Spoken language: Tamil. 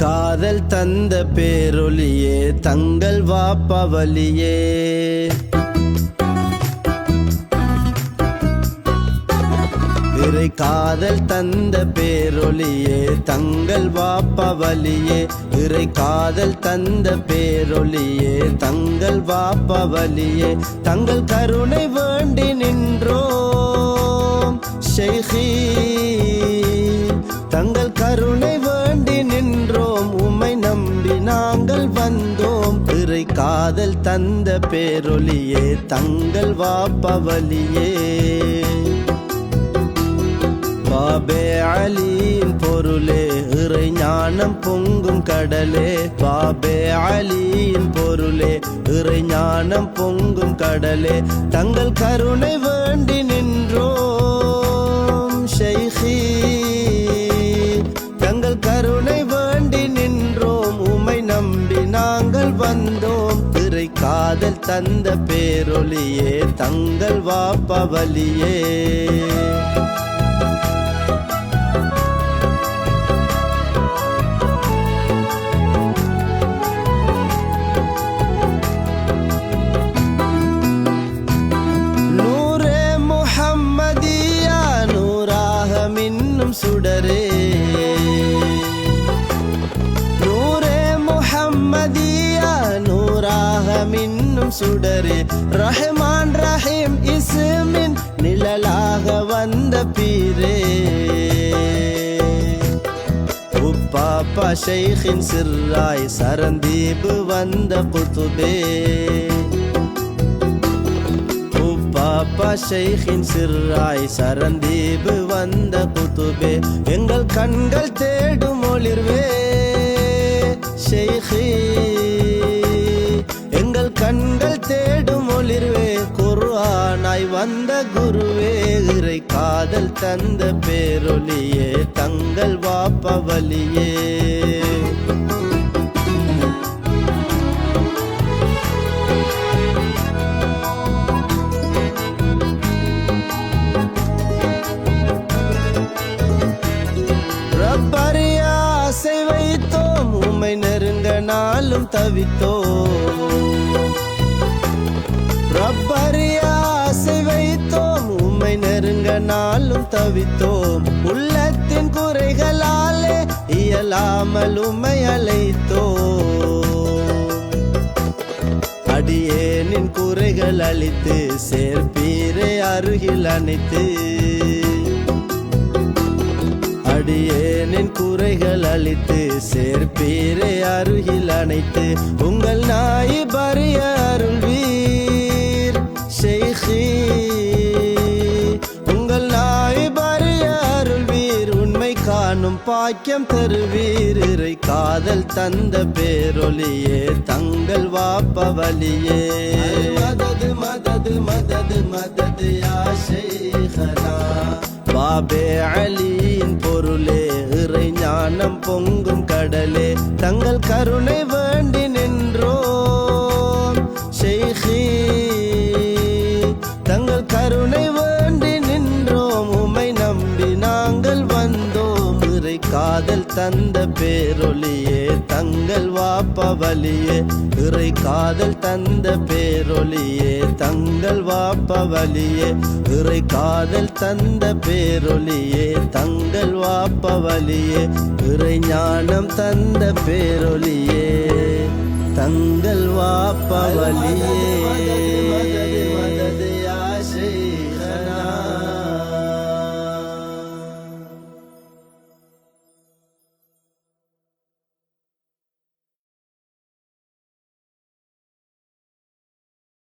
காதல் தந்த பேரொலியே தங்கள் வாப்பவலியே. இறை காதல் தந்த பேரொலியே தங்கள் வாப்பவலியே. இறை காதல் தந்த பேரொலியே தங்கள் வாப்பவலியே. தங்கள் கருணை வேண்டி நின்றோம் ஷைഖி, தங்கள் கருணை வேண்டி நின்றோம், உம்மை நம்பி நாங்கள் வந்தோம். இறை காதல் தந்த பேரொலியே தங்கள் வாப்பவலியே. பாபே அலியின் பொருளே இறை ஞானம் பொங்கும் கடலே. பாபே அலியின் பொருளே இறை ஞானம் பொங்கும் கடலே. தங்கள் கருணை வேண்டி நின்றோம் ஷைഖி, தங்கள் கருணை வேண்டி நின்றோம், உம்மை நம்பி நாங்கள் வந்தோம். இறை காதல் தந்த பேரொலியே தங்கள் வாப்பவலியே. சுடரே நூரே முஹம்மதியா நூராக மின்னும் சுடரே. ரஹ்மான் ரஹீம் இஸ்மின் நிழலாக வந்த பீரே. உப்பாப்பா ஷைഖின் சிர்ராய் சரந்தீபு வந்த குதுபே. பாப்பா ஷைഖின் சிர்ராய் சரந்தீபு வந்த குதுபே. எங்கள் கண்கள் தேடும் ஒளிர்வே ஷைഖி, எங்கள் கண்கள் தேடும் ஒளிர்வே. குர்ஆனாய் வந்த குருவே இறை காதல் தந்த பேரொலியே தங்கள் வாப்பவலியே. ஆசை வைத்தோம் உம்மை நெருங்க நாளும் தவித்தோம். ரப்பரிய ஆசை வைத்தோம் உம்மை நெருங்க நாளும் தவித்தோம். உள்ளத்தின் குறைகளாலே இயலாமல் உம்மை அழைத்தோம். அடியேனின் குறைகள் அழித்து சேர்ப்பீரே அருகில் அணைத்து. அடியேனின் குறைகள் அழித்து சேர்ப்பீரே அருகில் அணைத்து. உங்கள் நாய் பரிய அருள்வீர் ஷைഖி, உங்கள் நாய் பரிய அருள்வீர். உண்மை காணும் பாக்கியம் தருவீர். இறை காதல் தந்த பேரொலியே தங்கள் வாப்பவலியே. மதது மதது மதது மதது யா ஷைഖனா. பாபே அலியின் பொருளே இறை ஞானம் பொங்கும் கடலே. தங்கள் கருணை வேண்டி நின்றோம் ஷைഖி, தங்கள் கருணை வேண்டி நின்றோம், உம்மை நம்பி நாங்கள் வந்தோம். இறை காதல் தந்த பேரொலியே தங்கள் வாப்பவலியே. இறை காதல் தந்த பேரொலியே தங்கள் வாப்பவலியே. இறை காதல் தந்த பேரொலியே தங்கள் வாப்பவலியே. இறை ஞானம் தந்த பேரொலியே தங்கள் வாப்பவலியே.